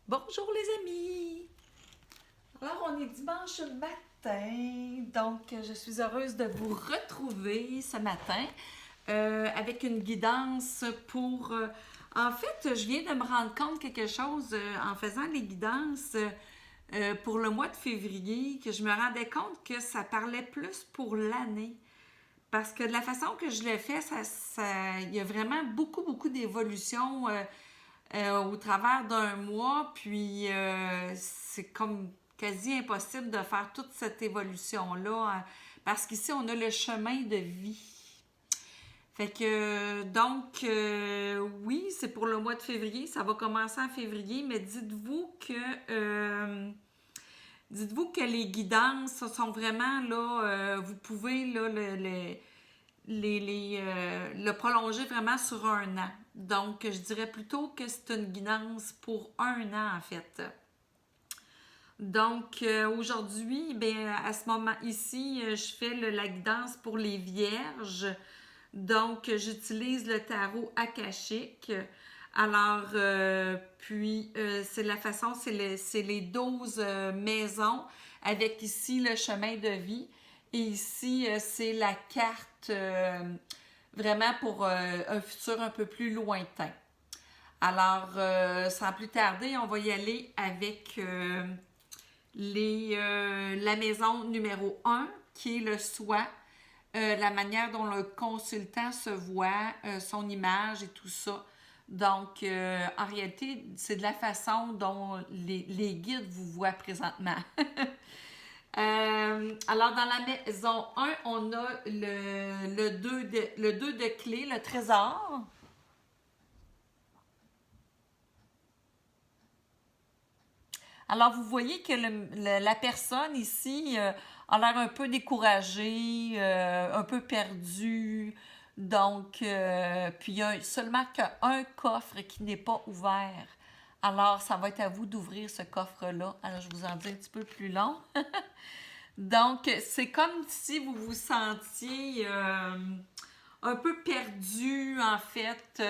Bonjour les amis! Alors on est dimanche matin, donc je suis heureuse de vous retrouver ce matin avec une guidance pour... en fait, je viens de me rendre compte quelque chose en faisant les guidances pour le mois de février, que je me rendais compte que ça parlait plus pour l'année. Parce que de la façon que je le fais, il y a vraiment beaucoup d'évolution au travers d'un mois, puis c'est comme quasi impossible de faire toute cette évolution-là, hein, parce qu'ici, on a le chemin de vie. Fait que, donc, oui, c'est pour le mois de février, ça va commencer en février, mais dites-vous que les guidances sont vraiment là, vous pouvez là, le prolonger vraiment sur un an. Donc, je dirais plutôt que c'est une guidance pour un an, en fait. Donc, aujourd'hui, ben, à ce moment ici, je fais la guidance pour les vierges. Donc, j'utilise le tarot akashique. Alors, c'est la façon, c'est les 12 maisons avec ici le chemin de vie. Et ici, c'est la carte vraiment pour un futur un peu plus lointain. Alors, sans plus tarder, on va y aller avec la maison numéro un qui est le soi, la manière dont le consultant se voit, son image et tout ça. Donc, en réalité, c'est de la façon dont les guides vous voient présentement. Alors, dans la maison un, on a le 2 de clé, le trésor. Alors, vous voyez que la personne ici a l'air un peu découragée, un peu perdue. Donc, puis il y a seulement qu'un coffre qui n'est pas ouvert. Alors, ça va être à vous d'ouvrir ce coffre-là. Alors, je vous en dis un petit peu plus long. Donc, c'est comme si vous vous sentiez un peu perdu, en fait.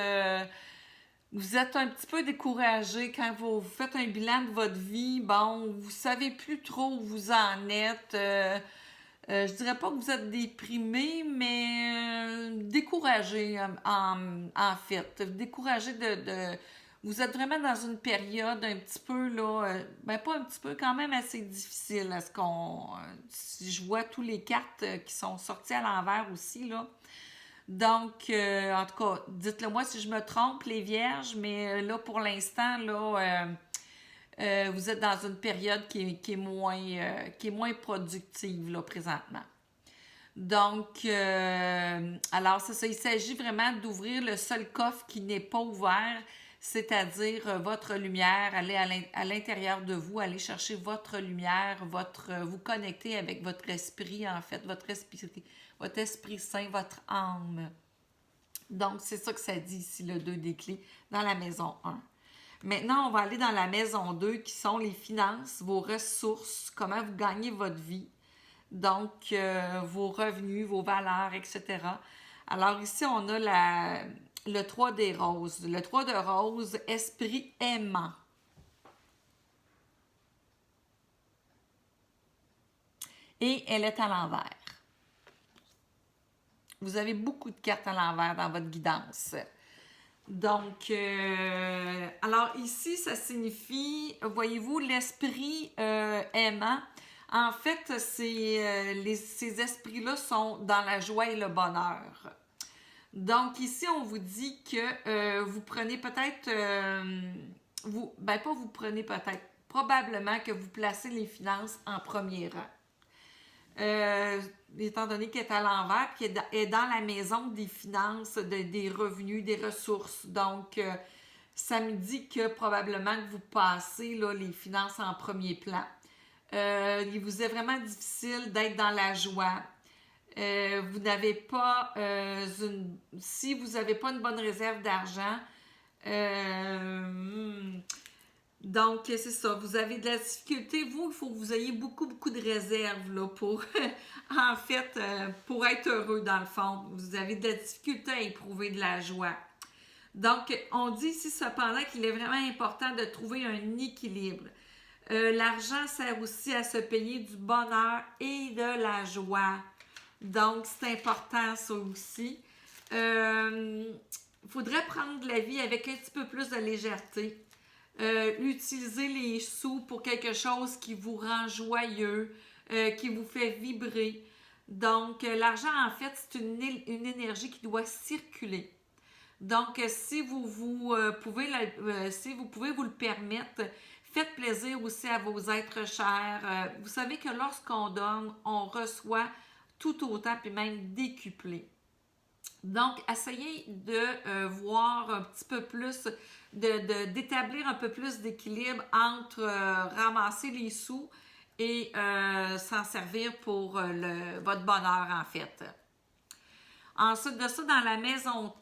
Vous êtes un petit peu découragé quand vous faites un bilan de votre vie. Bon, vous savez plus trop où vous en êtes. Je dirais pas que vous êtes déprimé, mais découragé en fait. Découragé vous êtes vraiment dans une période un petit peu là, ben pas un petit peu, quand même assez difficile. Si je vois tous les cartes qui sont sorties à l'envers aussi là. Donc, en tout cas, dites-le moi si je me trompe, les vierges, mais là, pour l'instant, là, vous êtes dans une période qui est moins productive, là, présentement. Donc, alors, c'est ça, il s'agit vraiment d'ouvrir le seul coffre qui n'est pas ouvert, c'est-à-dire votre lumière, aller à l'intérieur de vous, aller chercher votre lumière, vous connecter avec votre esprit, en fait, votre esprit saint, votre âme. Donc, c'est ça que ça dit ici, le 2 des clés, dans la maison un. Maintenant, on va aller dans la maison 2, qui sont les finances, vos ressources, comment vous gagnez votre vie. Donc, vos revenus, vos valeurs, etc. Alors ici, on a le 3 des roses. Le 3 de roses, esprit aimant. Et elle est à l'envers. Vous avez beaucoup de cartes à l'envers dans votre guidance. Donc, alors ici, ça signifie, voyez-vous, l'esprit aimant. En fait, ces esprits-là sont dans la joie et le bonheur. Donc ici, on vous dit que vous prenez peut-être, ben pas vous prenez peut-être, probablement que vous placez les finances en premier rang. Étant donné qu'elle est à l'envers, qu'elle est dans la maison des finances, des revenus, des ressources. Donc, ça me dit que probablement que vous passez là, les finances en premier plan. Il vous est vraiment difficile d'être dans la joie. Vous n'avez pas si vous n'avez pas une bonne réserve d'argent, donc, c'est ça. Vous avez de la difficulté. Vous, il faut que vous ayez beaucoup de réserves là, pour, en fait, pour être heureux dans le fond. Vous avez de la difficulté à éprouver de la joie. Donc, on dit ici cependant qu'il est vraiment important de trouver un équilibre. L'argent sert aussi à se payer du bonheur et de la joie. Donc, c'est important ça aussi. Il faudrait prendre la vie avec un petit peu plus de légèreté. Utiliser les sous pour quelque chose qui vous rend joyeux, qui vous fait vibrer. Donc, l'argent, en fait, c'est une énergie qui doit circuler. Donc, si si vous pouvez vous le permettre, faites plaisir aussi à vos êtres chers. Vous savez que lorsqu'on donne, on reçoit tout autant, puis même décuplé. Donc, essayez de voir un petit peu plus, d'établir un peu plus d'équilibre entre ramasser les sous et s'en servir pour votre bonheur, en fait. Ensuite de ça, dans la maison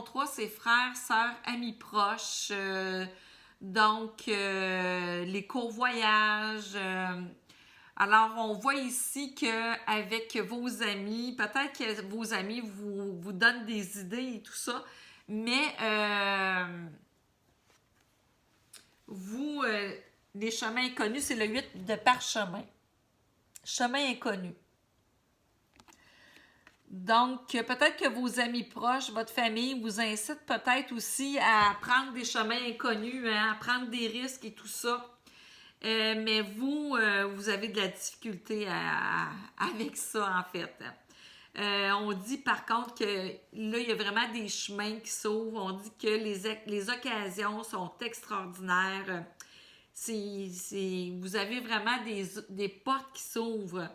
3, c'est frères, sœurs, amis proches, les courts voyages. Alors, on voit ici qu'avec vos amis, peut-être que vos amis vous donnent des idées et tout ça, mais les chemins inconnus, c'est le 8 de parchemin. Chemin inconnu. Donc, peut-être que vos amis proches, votre famille vous incitent peut-être aussi à prendre des chemins inconnus, hein, à prendre des risques et tout ça. Mais vous avez de la difficulté avec ça, en fait. On dit par contre que là, il y a vraiment des chemins qui s'ouvrent. On dit que les occasions sont extraordinaires. Vous avez vraiment des portes qui s'ouvrent.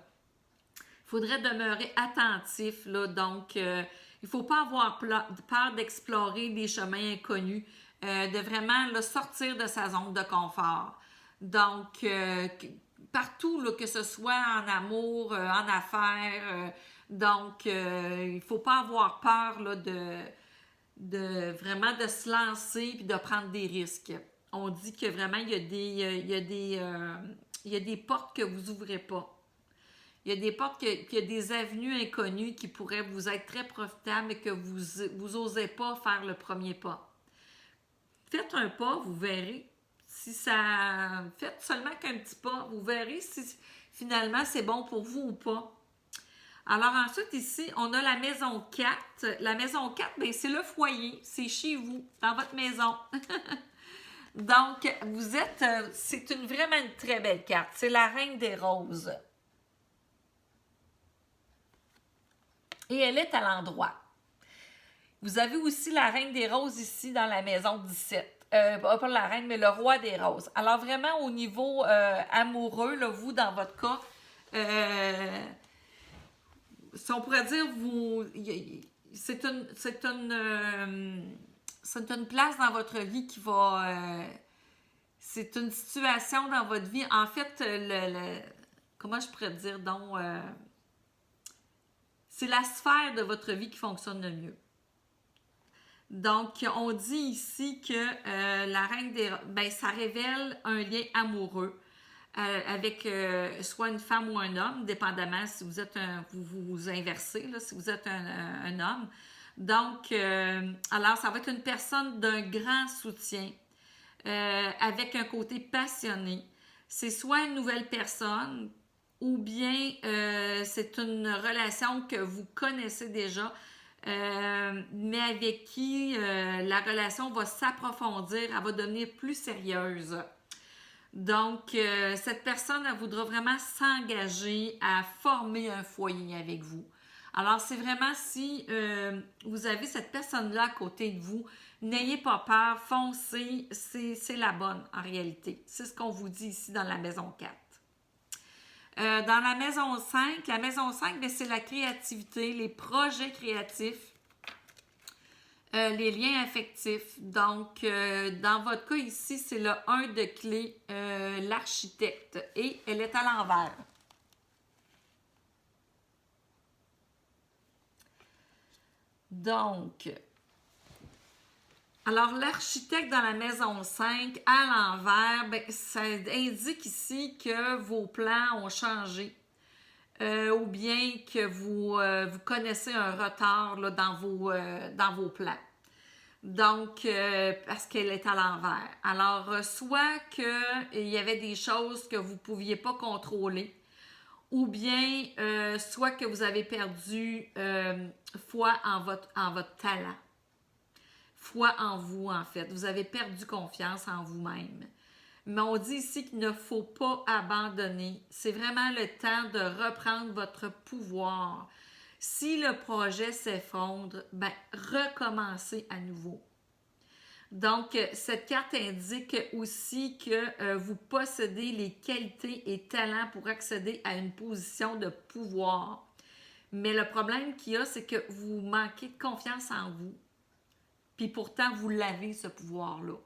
Il faudrait demeurer attentif, là. Donc, il ne faut pas avoir peur d'explorer des chemins inconnus, de vraiment là, sortir de sa zone de confort. Donc, partout, là, que ce soit en amour, en affaires, il ne faut pas avoir peur là, vraiment de se lancer et de prendre des risques. On dit que vraiment, il y a des portes que vous n'ouvrez pas. Il y a des portes, il y a des avenues inconnues qui pourraient vous être très profitables, mais que vous osez pas faire le premier pas. Faites un pas, vous verrez. Faites seulement qu'un petit pas, vous verrez si finalement c'est bon pour vous ou pas. Alors ensuite ici, on a la maison 4. La maison 4, bien, c'est le foyer, c'est chez vous, dans votre maison. Donc, c'est vraiment une très belle carte. C'est la Reine des Roses. Et elle est à l'endroit. Vous avez aussi la Reine des Roses ici dans la maison 17. Pas la Reine, mais le Roi des Roses. Alors vraiment au niveau amoureux, là, vous dans votre cas, si on pourrait dire, c'est une place dans votre vie qui va... c'est une situation dans votre vie. En fait, comment je pourrais dire donc... c'est la sphère de votre vie qui fonctionne le mieux. Donc, on dit ici que la Reine des... Ben, ça révèle un lien amoureux avec soit une femme ou un homme, dépendamment si vous êtes vous inversez, là, si vous êtes un homme. Donc, alors, ça va être une personne d'un grand soutien, avec un côté passionné. C'est soit une nouvelle personne, ou bien c'est une relation que vous connaissez déjà, mais avec qui la relation va s'approfondir, elle va devenir plus sérieuse. Donc, cette personne, elle voudra vraiment s'engager à former un foyer avec vous. Alors, c'est vraiment si vous avez cette personne-là à côté de vous, n'ayez pas peur, foncez, c'est la bonne en réalité. C'est ce qu'on vous dit ici dans la maison 4. Dans la maison 5, c'est la créativité, les projets créatifs, les liens affectifs. Donc, dans votre cas ici, c'est le 1 de clé, l'architecte, et elle est à l'envers. Donc, alors l'architecte dans la maison 5, à l'envers, ben, ça indique ici que vos plans ont changé. Ou bien que vous connaissez un retard là, dans vos plans. Donc, parce qu'elle est à l'envers. Alors, soit qu'il y avait des choses que vous ne pouviez pas contrôler, ou bien soit que vous avez perdu foi en votre talent, foi en vous en fait. Vous avez perdu confiance en vous-même. Mais on dit ici qu'il ne faut pas abandonner. C'est vraiment le temps de reprendre votre pouvoir. Si le projet s'effondre, ben recommencez à nouveau. Donc, cette carte indique aussi que vous possédez les qualités et talents pour accéder à une position de pouvoir. Mais le problème qu'il y a, c'est que vous manquez de confiance en vous. Puis pourtant, vous l'avez, ce pouvoir-là.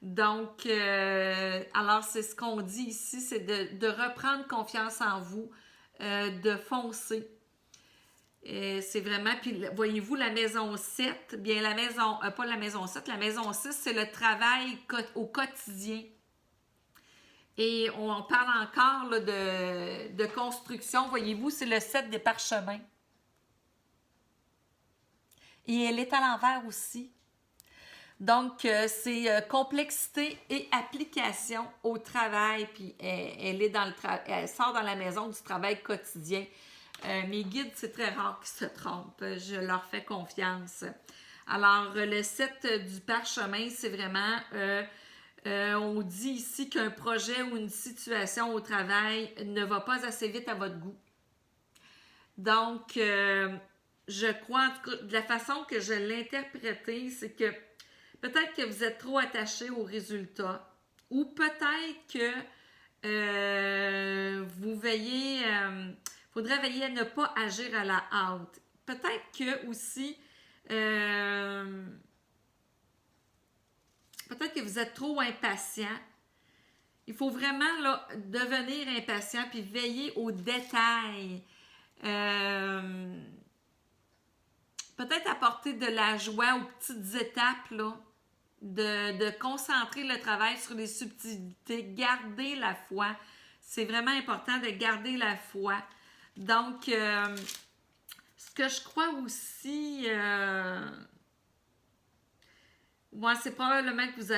Donc, alors c'est ce qu'on dit ici, c'est de reprendre confiance en vous, de foncer. C'est vraiment, puis voyez-vous, la maison 7, bien la maison, pas la maison 7, la maison 6, c'est le travail au quotidien. Et on parle encore là, de construction. Voyez-vous, c'est le 7 des parchemins. Et elle est à l'envers aussi. Donc, c'est complexité et application au travail. Puis, elle sort dans la maison du travail quotidien. Mes guides, c'est très rare qu'ils se trompent. Je leur fais confiance. Alors, le 7 du parchemin, c'est vraiment... on dit ici qu'un projet ou une situation au travail ne va pas assez vite à votre goût. Donc, je crois, en tout cas, de la façon que je l'ai interprété, c'est que peut-être que vous êtes trop attaché au résultat ou peut-être que vous veillez, faudrait veiller à ne pas agir à la hâte. Peut-être que aussi, peut-être que vous êtes trop impatient. Il faut vraiment là, devenir impatient puis veiller aux détails. Peut-être apporter de la joie aux petites étapes, là, de concentrer le travail sur les subtilités, garder la foi. C'est vraiment important de garder la foi. Donc, ce que je crois aussi, moi, c'est probablement que vous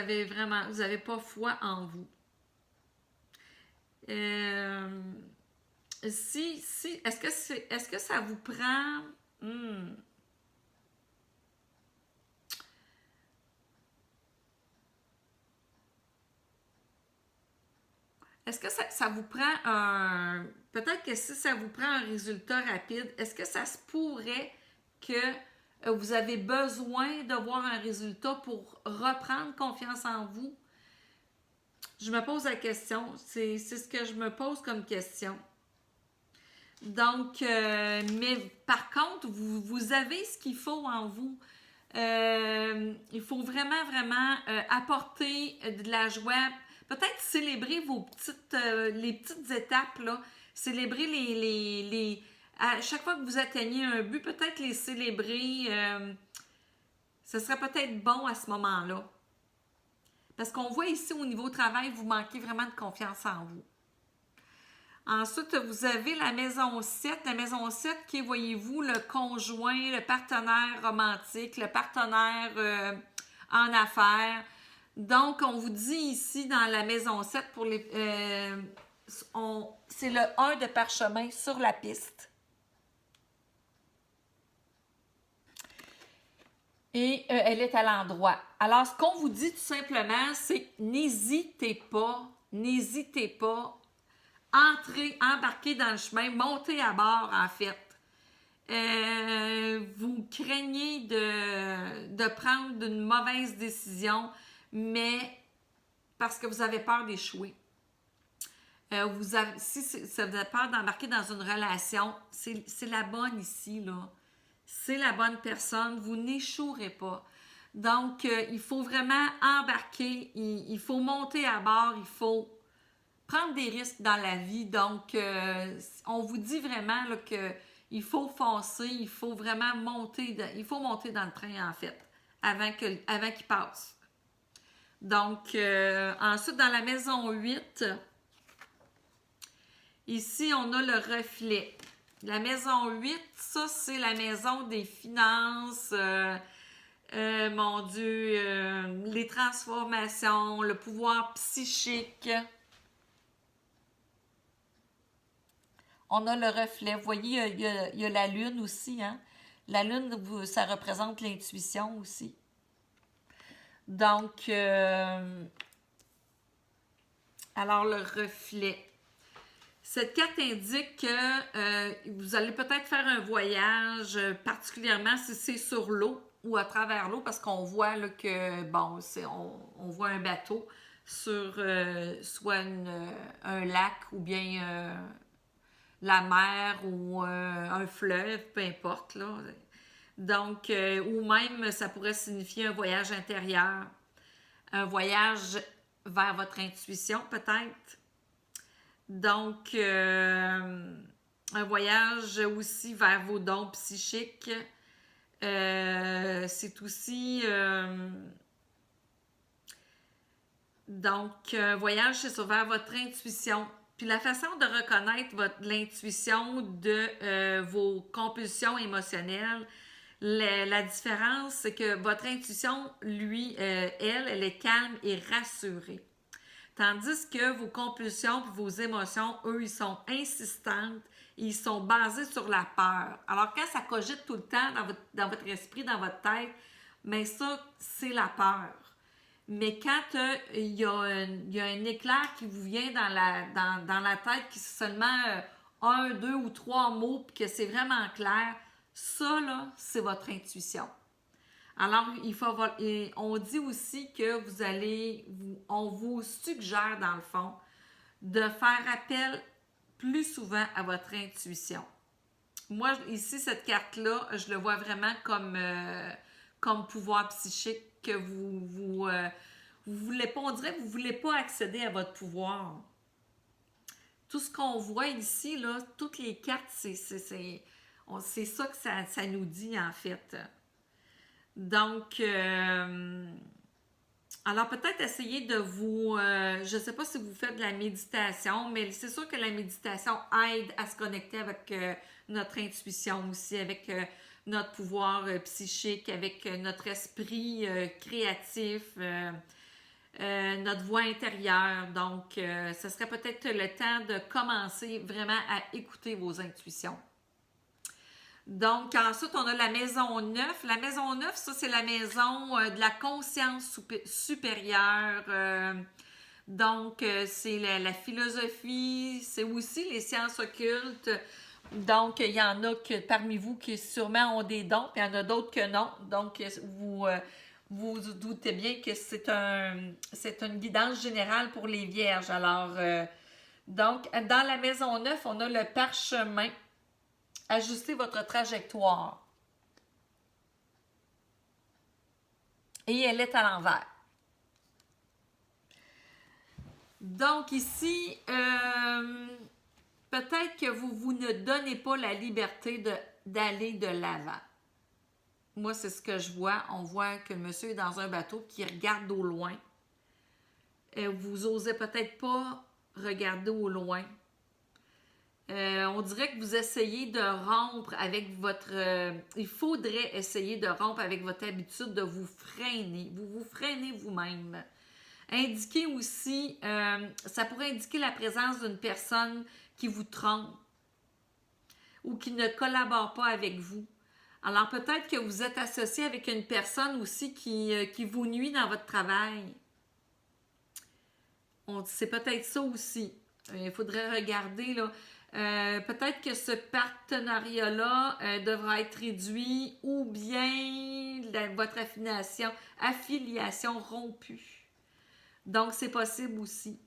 avez pas foi en vous. Est-ce que ça vous prend... Est-ce que ça vous prend un... Peut-être que si ça vous prend un résultat rapide, est-ce que ça se pourrait que vous avez besoin de voir un résultat pour reprendre confiance en vous? Je me pose la question. C'est ce que je me pose comme question. Donc, mais par contre, vous avez ce qu'il faut en vous. Il faut vraiment, vraiment apporter de la joie. Peut-être célébrer les petites étapes, là. Célébrer à chaque fois que vous atteignez un but, peut-être les célébrer. Ce serait peut-être bon à ce moment-là. Parce qu'on voit ici au niveau travail, vous manquez vraiment de confiance en vous. Ensuite, vous avez la maison 7. La maison 7 qui est, voyez-vous, le conjoint, le partenaire romantique, le partenaire en affaires. Donc, on vous dit ici dans la maison 7, c'est le 1 de parchemin sur la piste. Et elle est à l'endroit. Alors, ce qu'on vous dit tout simplement, c'est n'hésitez pas, embarquez dans le chemin, montez à bord en fait. Vous craignez de prendre une mauvaise décision, parce que vous avez peur d'échouer. Si ça vous a peur d'embarquer dans une relation, c'est la bonne ici, là. C'est la bonne personne, vous n'échouerez pas. Donc, il faut vraiment embarquer, il faut monter à bord, il faut prendre des risques dans la vie. Donc, on vous dit vraiment là, qu'il faut foncer, il faut vraiment monter dans le train, en fait, avant qu'il passe. Donc, ensuite, dans la maison 8, ici, on a le reflet. La maison 8, ça, c'est la maison des finances. Mon Dieu, les transformations, le pouvoir psychique. On a le reflet. Vous voyez, il y a la lune aussi, hein? La lune, ça représente l'intuition aussi. Donc, alors le reflet. Cette carte indique que vous allez peut-être faire un voyage, particulièrement si c'est sur l'eau ou à travers l'eau, parce qu'on voit là, que, bon, on voit un bateau sur soit un lac ou bien la mer ou un fleuve, peu importe, là. Donc, ou même, ça pourrait signifier un voyage intérieur, un voyage vers votre intuition, peut-être. Donc, un voyage aussi vers vos dons psychiques. C'est aussi... donc, un voyage, c'est vers votre intuition. Puis la façon de reconnaître l'intuition de vos compulsions émotionnelles, la différence, c'est que votre intuition, lui, elle est calme et rassurée. Tandis que vos compulsions et vos émotions, eux, ils sont insistantes et ils sont basés sur la peur. Alors, quand ça cogite tout le temps dans votre esprit, dans votre tête, mais ça, c'est la peur. Mais quand il y a un éclair qui vous vient dans la tête, qui c'est seulement un, deux ou trois mots, puis que c'est vraiment clair, ça, là, c'est votre intuition. Alors, on dit aussi que on vous suggère, dans le fond, de faire appel plus souvent à votre intuition. Moi, ici, cette carte-là, je le vois vraiment comme pouvoir psychique que vous voulez pas, on dirait que vous voulez pas accéder à votre pouvoir. Tout ce qu'on voit ici, là, toutes les cartes, c'est ça que ça nous dit, en fait. Donc, alors peut-être essayer de je ne sais pas si vous faites de la méditation, mais c'est sûr que la méditation aide à se connecter avec notre intuition aussi, avec notre pouvoir psychique, avec notre esprit créatif, notre voix intérieure. Donc, ce serait peut-être le temps de commencer vraiment à écouter vos intuitions. Donc, ensuite, on a la maison 9. La maison 9, ça, c'est la maison de la conscience supérieure. Donc, c'est la philosophie, c'est aussi les sciences occultes. Donc, il y en a parmi vous qui sûrement ont des dons, puis il y en a d'autres que non. Donc, vous doutez bien que c'est une guidance générale pour les vierges. Alors, donc, dans la maison 9, on a le parchemin. Ajustez votre trajectoire. Et elle est à l'envers. Donc ici, peut-être que vous ne donnez pas la liberté d'aller de l'avant. Moi, c'est ce que je vois. On voit que le monsieur est dans un bateau qui regarde au loin. Vous osez peut-être pas regarder au loin. On dirait que vous essayez de rompre avec il faudrait essayer de rompre avec votre habitude de vous freiner. Vous freinez vous-même. Indiquez aussi, ça pourrait indiquer la présence d'une personne qui vous trompe ou qui ne collabore pas avec vous. Alors peut-être que vous êtes associé avec une personne aussi qui vous nuit dans votre travail. C'est peut-être ça aussi. Il faudrait regarder là. Peut-être que ce partenariat-là devra être réduit ou bien votre affiliation rompue. Donc, c'est possible aussi.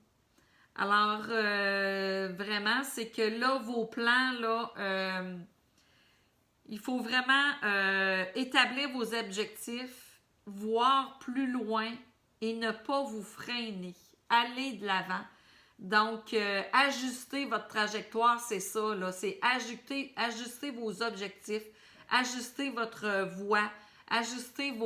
Alors, vraiment, c'est que là, vos plans, là, il faut vraiment établir vos objectifs, voir plus loin et ne pas vous freiner. Aller de l'avant. Donc, ajuster votre trajectoire, c'est ça, là. C'est ajuster vos objectifs, ajuster votre voie, ajuster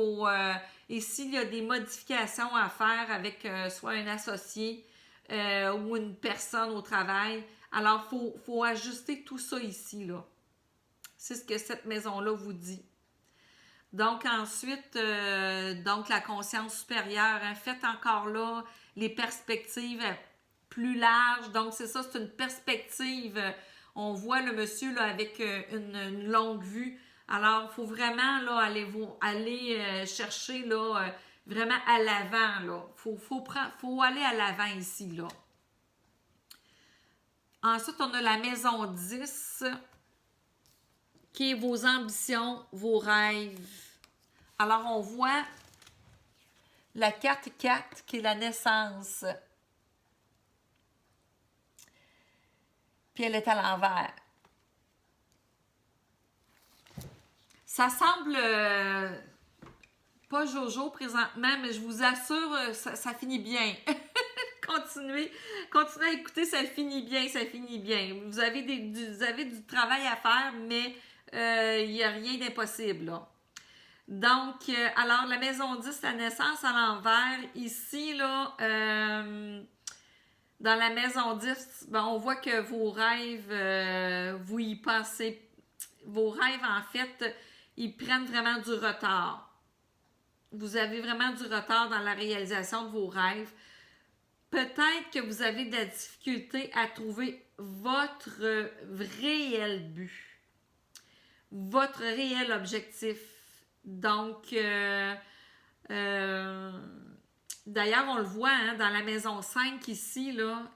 et s'il y a des modifications à faire avec soit un associé ou une personne au travail, alors faut ajuster tout ça ici, là. C'est ce que cette maison-là vous dit. Donc ensuite, donc la conscience supérieure, hein, faites encore là les perspectives plus larges. Donc c'est ça, c'est une perspective. On voit le monsieur là, avec une longue vue. Alors, il faut vraiment là, aller chercher là, vraiment à l'avant. Là. Faut aller à l'avant ici. Là. Ensuite, on a la maison 10, qui est vos ambitions, vos rêves. Alors, on voit la carte 4, qui est la naissance. Puis elle est à l'envers. Ça semble pas Jojo présentement, mais je vous assure, ça finit bien. Continuez à écouter, ça finit bien, ça finit bien. Vous avez du travail à faire, mais il n'y a rien d'impossible, là. Donc, alors, la maison 10, la naissance à l'envers. Ici, là, dans la maison 10, ben, on voit que vos rêves, vous y pensez. Vos rêves, en fait, ils prennent vraiment du retard. Vous avez vraiment du retard dans la réalisation de vos rêves. Peut-être que vous avez de la difficulté à trouver votre réel but, votre réel objectif. Donc, d'ailleurs, on le voit hein, dans la maison 5 ici, là,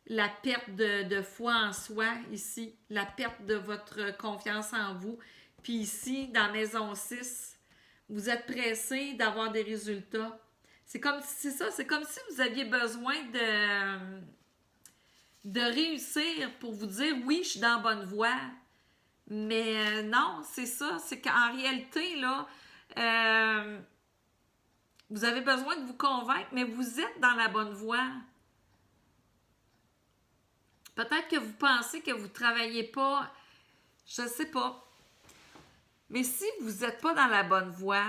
la perte de foi en soi ici, la perte de votre confiance en vous. Puis ici, dans la maison 6, vous êtes pressé d'avoir des résultats. C'est comme si vous aviez besoin de réussir pour vous dire oui, je suis dans la bonne voie. Mais non, c'est ça. C'est qu'en réalité, là, vous avez besoin de vous convaincre, mais vous êtes dans la bonne voie. Peut-être que vous pensez que vous ne travaillez pas, je ne sais pas. Mais si vous n'êtes pas dans la bonne voie,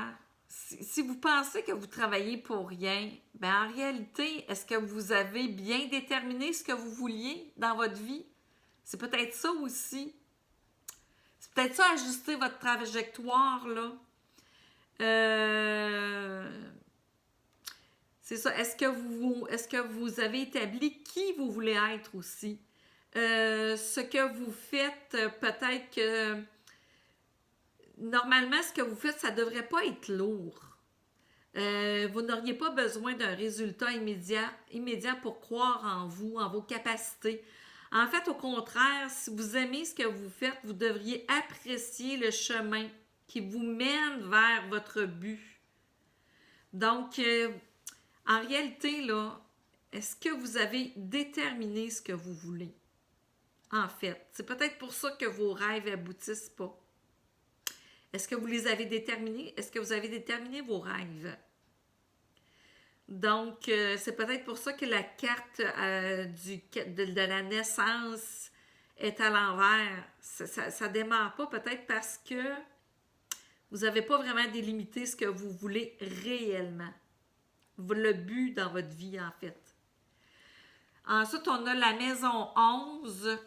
si vous pensez que vous travaillez pour rien, ben en réalité, est-ce que vous avez bien déterminé ce que vous vouliez dans votre vie? C'est peut-être ça aussi. C'est peut-être ça, ajuster votre trajectoire, là. C'est ça. Est-ce que vous avez établi qui vous voulez être aussi? Ce que vous faites, peut-être que normalement, ce que vous faites, ça ne devrait pas être lourd. Vous n'auriez pas besoin d'un résultat immédiat pour croire en vous, en vos capacités. En fait, au contraire, si vous aimez ce que vous faites, vous devriez apprécier le chemin qui vous mène vers votre but. Donc, en réalité, là, est-ce que vous avez déterminé ce que vous voulez? En fait, c'est peut-être pour ça que vos rêves n'aboutissent pas. Est-ce que vous les avez déterminés? Est-ce que vous avez déterminé vos rêves? Donc, c'est peut-être pour ça que la carte de la naissance est à l'envers. Ça ne démarre pas peut-être parce que vous n'avez pas vraiment délimité ce que vous voulez réellement. Le but dans votre vie, en fait. Ensuite, on a la maison 11.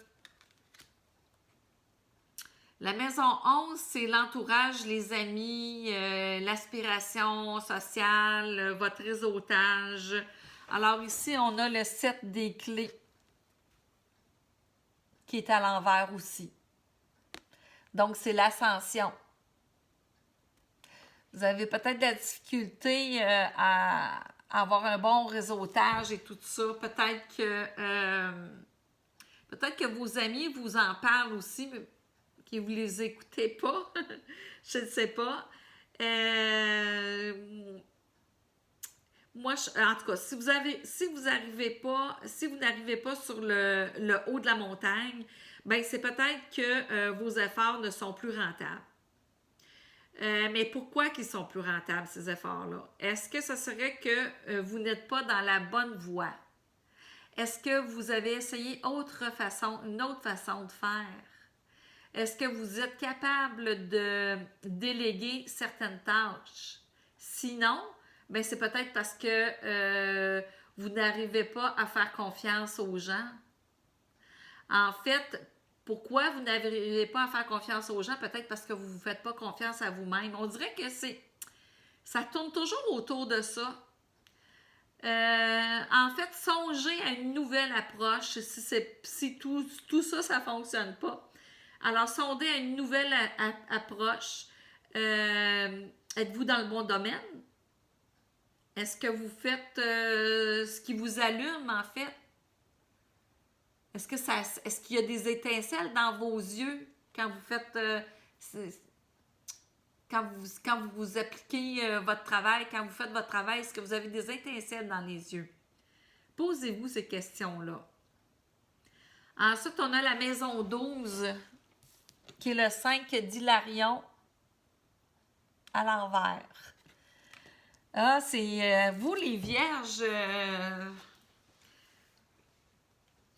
La maison 11, c'est l'entourage, les amis, l'aspiration sociale, votre réseautage. Alors ici, on a le 7 des clés qui est à l'envers aussi. Donc, c'est l'ascension. Vous avez peut-être de la difficulté à avoir un bon réseautage et tout ça. Peut-être que vos amis vous en parlent aussi, mais que vous ne les écoutez pas. Je ne sais pas. Moi, en tout cas, si vous n'arrivez pas sur le haut de la montagne, ben c'est peut-être que vos efforts ne sont plus rentables. Mais pourquoi qu'ils sont plus rentables, ces efforts-là? Est-ce que ce serait que vous n'êtes pas dans la bonne voie? Est-ce que vous avez essayé une autre façon de faire? Est-ce que vous êtes capable de déléguer certaines tâches? Sinon, ben c'est peut-être parce que vous n'arrivez pas à faire confiance aux gens. En fait, Pourquoi vous n'arrivez pas à faire confiance aux gens? Peut-être parce que vous ne vous faites pas confiance à vous-même. On dirait que ça tourne toujours autour de ça. En fait, songez à une nouvelle approche si tout ça, ça ne fonctionne pas. Alors, sondez à une nouvelle approche. Êtes-vous dans le bon domaine? Est-ce que vous faites ce qui vous allume, en fait? Est-ce qu'il y a des étincelles dans vos yeux quand vous faites quand vous appliquez votre travail, quand vous faites votre travail, est-ce que vous avez des étincelles dans les yeux? Posez-vous ces questions-là. Ensuite, on a la maison 12, qui est le 5 d'Hilarion à l'envers. Ah, c'est vous les vierges.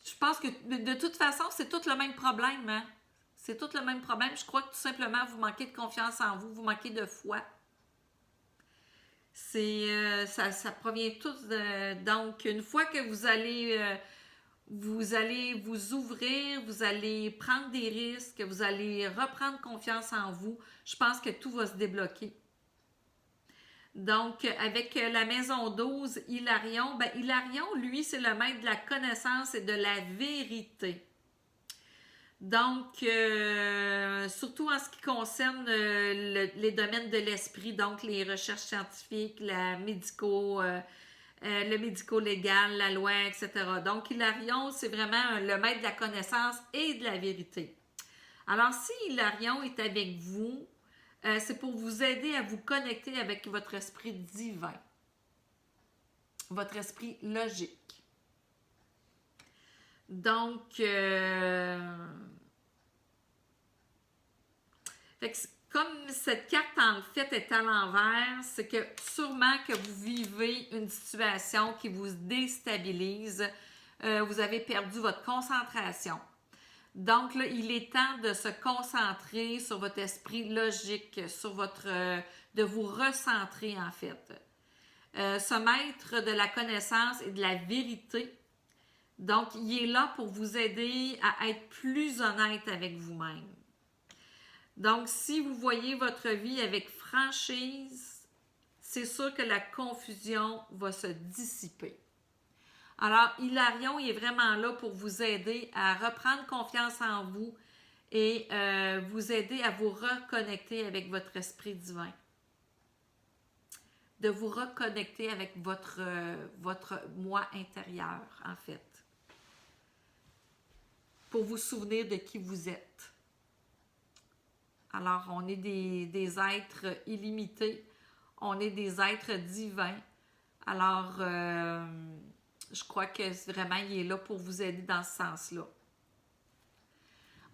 Je pense que de toute façon, c'est tout le même problème. Hein? C'est tout le même problème. Je crois que tout simplement, vous manquez de confiance en vous, vous manquez de foi. Ça provient tout donc, une fois que vous allez vous ouvrir, vous allez prendre des risques, vous allez reprendre confiance en vous, je pense que tout va se débloquer. Donc, avec la maison 12, Hilarion, Hilarion, lui, c'est le maître de la connaissance et de la vérité. Donc, surtout en ce qui concerne les domaines de l'esprit, donc les recherches scientifiques, le médico-légal, la loi, etc. Donc, Hilarion, c'est vraiment le maître de la connaissance et de la vérité. Alors, si Hilarion est avec vous, c'est pour vous aider à vous connecter avec votre esprit divin, votre esprit logique. Donc, comme cette carte en fait est à l'envers, c'est que sûrement que vous vivez une situation qui vous déstabilise, vous avez perdu votre concentration. Donc là, il est temps de se concentrer sur votre esprit logique, de vous recentrer en fait. Ce maître de la connaissance et de la vérité, donc il est là pour vous aider à être plus honnête avec vous-même. Donc si vous voyez votre vie avec franchise, c'est sûr que la confusion va se dissiper. Alors, Hilarion, il est vraiment là pour vous aider à reprendre confiance en vous et vous aider à vous reconnecter avec votre esprit divin. De vous reconnecter avec votre moi intérieur, en fait. Pour vous souvenir de qui vous êtes. Alors, on est des êtres illimités. On est des êtres divins. Alors, je crois que vraiment, il est là pour vous aider dans ce sens-là.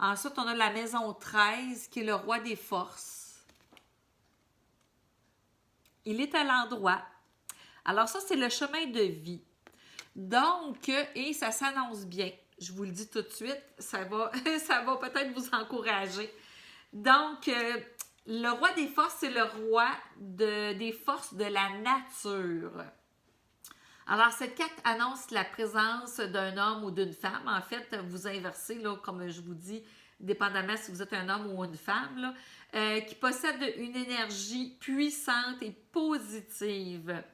Ensuite, on a la maison 13, qui est le roi des forces. Il est à l'endroit. Alors ça, c'est le chemin de vie. Donc, et ça s'annonce bien. Je vous le dis tout de suite, ça va peut-être vous encourager. Donc, le roi des forces, c'est le roi des forces de la nature. Alors, cette carte annonce la présence d'un homme ou d'une femme. En fait, vous inversez, là, comme je vous dis, dépendamment si vous êtes un homme ou une femme, là, qui possède une énergie puissante et positive.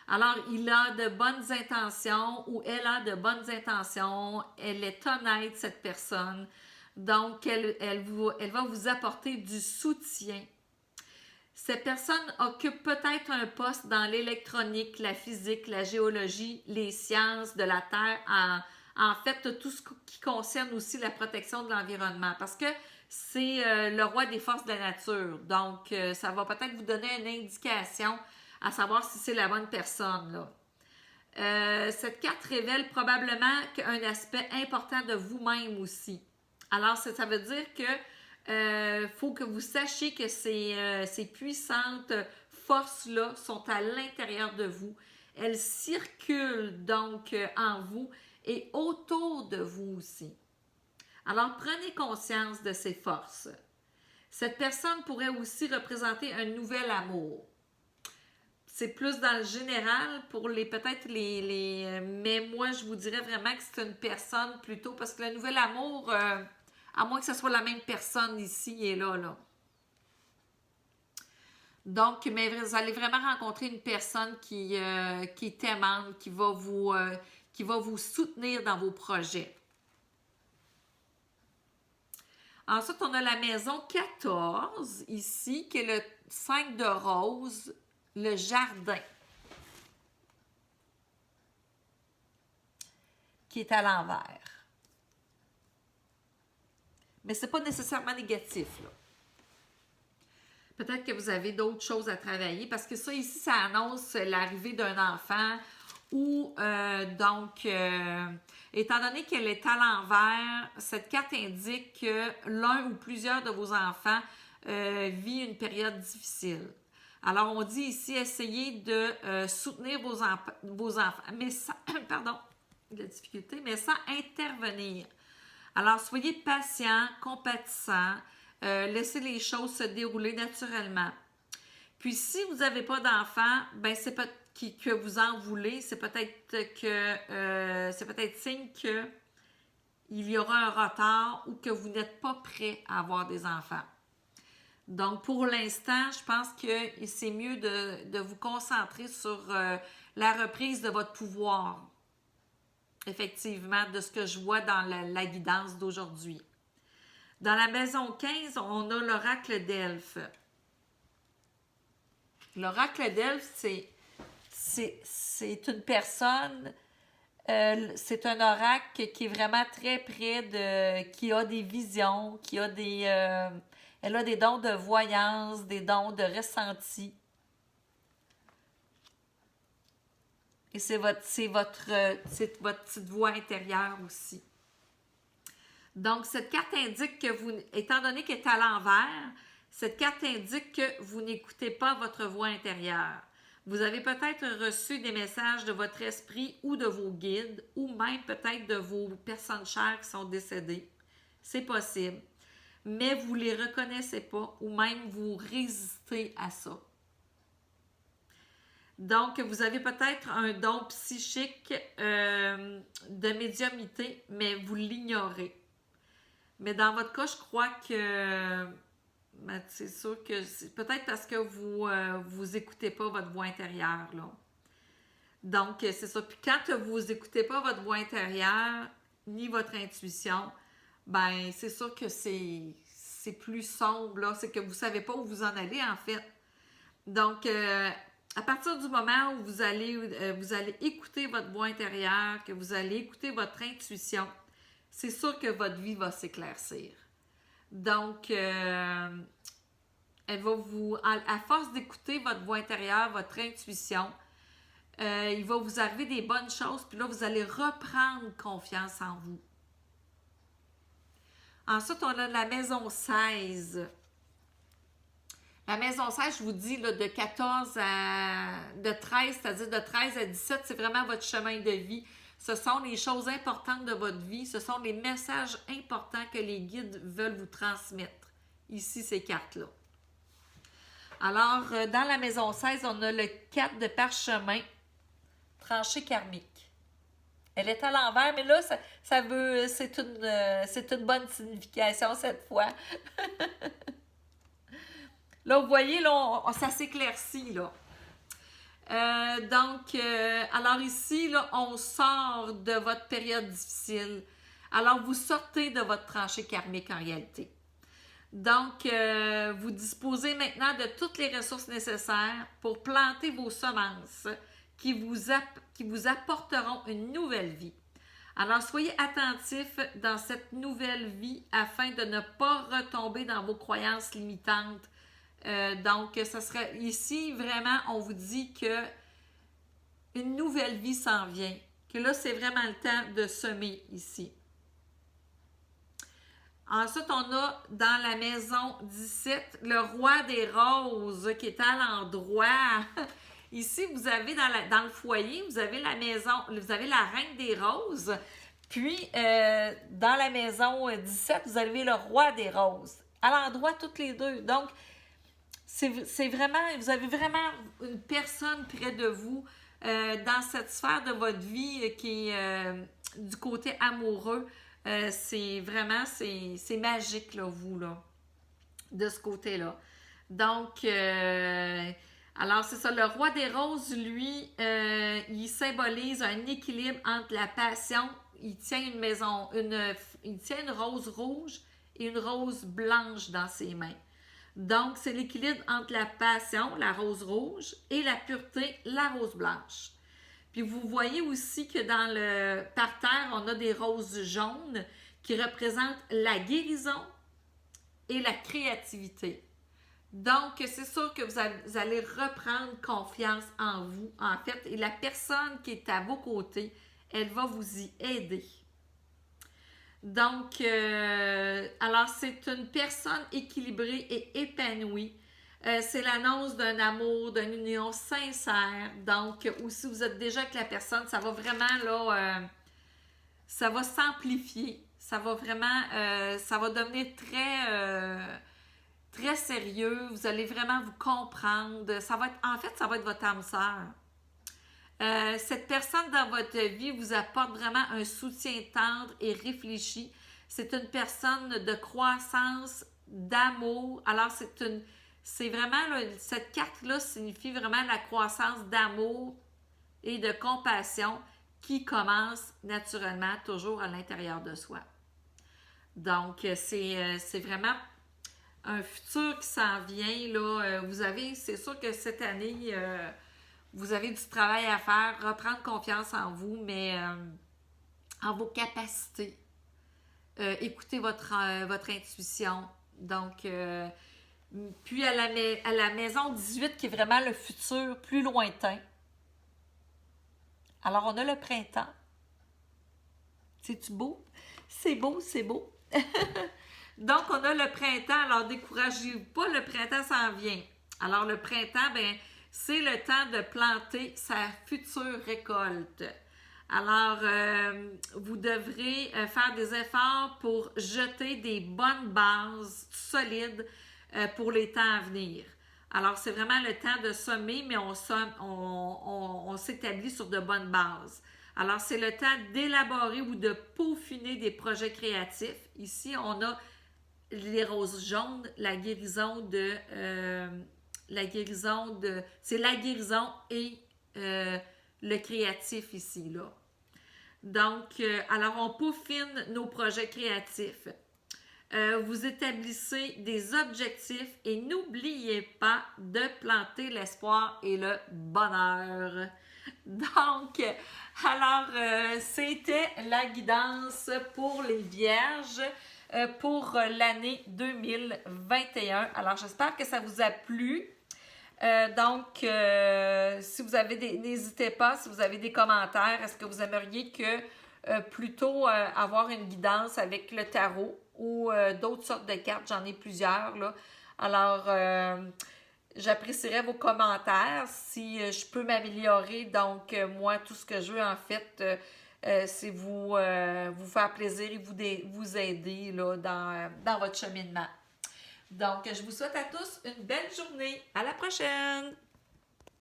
Alors, il a de bonnes intentions ou elle a de bonnes intentions. Elle est honnête, cette personne. Donc, elle va vous apporter du soutien. Cette personne occupe peut-être un poste dans l'électronique, la physique, la géologie, les sciences de la Terre, en fait, tout ce qui concerne aussi la protection de l'environnement. Parce que c'est le roi des forces de la nature. Donc, ça va peut-être vous donner une indication à savoir si c'est la bonne personne, là. Cette carte révèle probablement un aspect important de vous-même aussi. Alors, ça veut dire que faut que vous sachiez que ces puissantes forces-là sont à l'intérieur de vous. Elles circulent donc en vous et autour de vous aussi. Alors, prenez conscience de ces forces. Cette personne pourrait aussi représenter un nouvel amour. C'est plus dans le général pour mais moi, je vous dirais vraiment que c'est une personne plutôt, parce que le nouvel amour, à moins que ce soit la même personne ici et là, là. Donc, mais vous allez vraiment rencontrer une personne qui est aimante, qui va vous soutenir dans vos projets. Ensuite, on a la maison 14 ici, qui est le 5 de rose, le jardin, qui est à l'envers. Mais ce n'est pas nécessairement négatif, là. Peut-être que vous avez d'autres choses à travailler parce que ça, ici, ça annonce l'arrivée d'un enfant ou étant donné qu'elle est à l'envers, cette carte indique que l'un ou plusieurs de vos enfants vit une période difficile. Alors, on dit ici, essayez de soutenir vos enfants, mais sans, pardon, la difficulté, mais sans intervenir. Alors, soyez patient, compatissant, laissez les choses se dérouler naturellement. Puis, si vous n'avez pas d'enfant, ben c'est pas que vous en voulez, c'est peut-être signe que il y aura un retard ou que vous n'êtes pas prêt à avoir des enfants. Donc, pour l'instant, je pense que c'est mieux de vous concentrer sur la reprise de votre pouvoir. Effectivement, de ce que je vois dans la guidance d'aujourd'hui. Dans la maison 15, on a l'oracle d'Elfe. L'oracle d'Elfe, c'est une personne, c'est un oracle qui est vraiment très près qui a des visions, elle a des dons de voyance, des dons de ressenti. Et c'est votre petite voix intérieure aussi. Donc, cette carte indique que étant donné qu'elle est à l'envers, cette carte indique que vous n'écoutez pas votre voix intérieure. Vous avez peut-être reçu des messages de votre esprit ou de vos guides, ou même peut-être de vos personnes chères qui sont décédées. C'est possible. Mais vous ne les reconnaissez pas, ou même vous résistez à ça. Donc, vous avez peut-être un don psychique de médiumnité, mais vous l'ignorez. Mais dans votre cas, je crois que c'est sûr que c'est peut-être parce que vous écoutez pas votre voix intérieure, là. Donc, c'est ça. Puis quand vous écoutez pas votre voix intérieure, ni votre intuition, ben c'est sûr que c'est plus sombre, là. C'est que vous savez pas où vous en allez, en fait. Donc, à partir du moment où vous allez écouter votre voix intérieure, que vous allez écouter votre intuition, c'est sûr que votre vie va s'éclaircir. Donc, elle va à force d'écouter votre voix intérieure, votre intuition, il va vous arriver des bonnes choses, puis là, vous allez reprendre confiance en vous. Ensuite, on a la maison 16. La maison 16, je vous dis, là, de 13, c'est-à-dire de 13 à 17, c'est vraiment votre chemin de vie. Ce sont les choses importantes de votre vie. Ce sont les messages importants que les guides veulent vous transmettre. Ici, ces cartes-là. Alors, dans la maison 16, on a le 4 de parchemin, tranchée karmique. Elle est à l'envers, mais là, c'est une bonne signification cette fois. Là, vous voyez, là, ça s'éclaircit, là. Alors ici, là, on sort de votre période difficile. Alors, vous sortez de votre tranchée karmique en réalité. Donc, vous disposez maintenant de toutes les ressources nécessaires pour planter vos semences qui vous apporteront une nouvelle vie. Alors, soyez attentifs dans cette nouvelle vie afin de ne pas retomber dans vos croyances limitantes. Donc, ce serait ici, vraiment, on vous dit que une nouvelle vie s'en vient. Que là, c'est vraiment le temps de semer ici. Ensuite, on a dans la maison 17, le roi des roses qui est à l'endroit. Ici, vous avez dans le foyer, vous avez la maison, vous avez la reine des roses. Puis, dans la maison 17, vous avez le roi des roses. À l'endroit, toutes les deux. Donc, c'est vraiment, vous avez vraiment une personne près de vous dans cette sphère de votre vie qui est du côté amoureux. c'est vraiment, c'est magique, là, vous, là, de ce côté-là. Donc, alors c'est ça, le roi des roses, lui, il symbolise un équilibre entre la passion. Il tient il tient une rose rouge et une rose blanche dans ses mains. Donc, c'est l'équilibre entre la passion, la rose rouge, et la pureté, la rose blanche. Puis vous voyez aussi que dans le parterre, on a des roses jaunes qui représentent la guérison et la créativité. Donc, c'est sûr que vous allez reprendre confiance en vous, en fait, et la personne qui est à vos côtés, elle va vous y aider. Donc, alors c'est une personne équilibrée et épanouie. C'est l'annonce d'un amour, d'une union sincère. Donc, ou si vous êtes déjà avec la personne, ça va vraiment, là, ça va s'amplifier. Ça va vraiment, ça va devenir très sérieux. Vous allez vraiment vous comprendre. Ça va être, en fait, ça va être votre âme sœur. Cette personne dans votre vie vous apporte vraiment un soutien tendre et réfléchi. C'est une personne de croissance, d'amour. Alors, c'est vraiment, là, cette carte-là signifie vraiment la croissance d'amour et de compassion qui commence naturellement toujours à l'intérieur de soi. Donc, c'est vraiment un futur qui s'en vient, là. C'est sûr que cette année, vous avez du travail à faire, reprendre confiance en vous, mais en vos capacités. Écoutez votre intuition. Donc, puis à la maison 18, qui est vraiment le futur plus lointain. Alors, on a le printemps. C'est-tu beau? C'est beau, c'est beau. Donc, on a le printemps. Alors, découragez-vous pas, le printemps s'en vient. Alors, le printemps, ben, c'est le temps de planter sa future récolte. Alors, vous devrez faire des efforts pour jeter des bonnes bases solides pour les temps à venir. Alors, c'est vraiment le temps de semer, mais on s'établit sur de bonnes bases. Alors, c'est le temps d'élaborer ou de peaufiner des projets créatifs. Ici, on a les roses jaunes, la guérison de... c'est la guérison et le créatif ici, là. Donc, alors on peaufine nos projets créatifs. Vous établissez des objectifs et n'oubliez pas de planter l'espoir et le bonheur. Donc, alors, c'était la guidance pour les vierges pour l'année 2021. Alors, j'espère que ça vous a plu. Donc, si vous avez n'hésitez pas, si vous avez des commentaires, est-ce que vous aimeriez que plutôt avoir une guidance avec le tarot ou d'autres sortes de cartes? J'en ai plusieurs, là. Alors, j'apprécierais vos commentaires si je peux m'améliorer. Donc, moi, tout ce que je veux, en fait, c'est vous faire plaisir et vous aider là, dans votre cheminement. Donc, je vous souhaite à tous une belle journée. À la prochaine!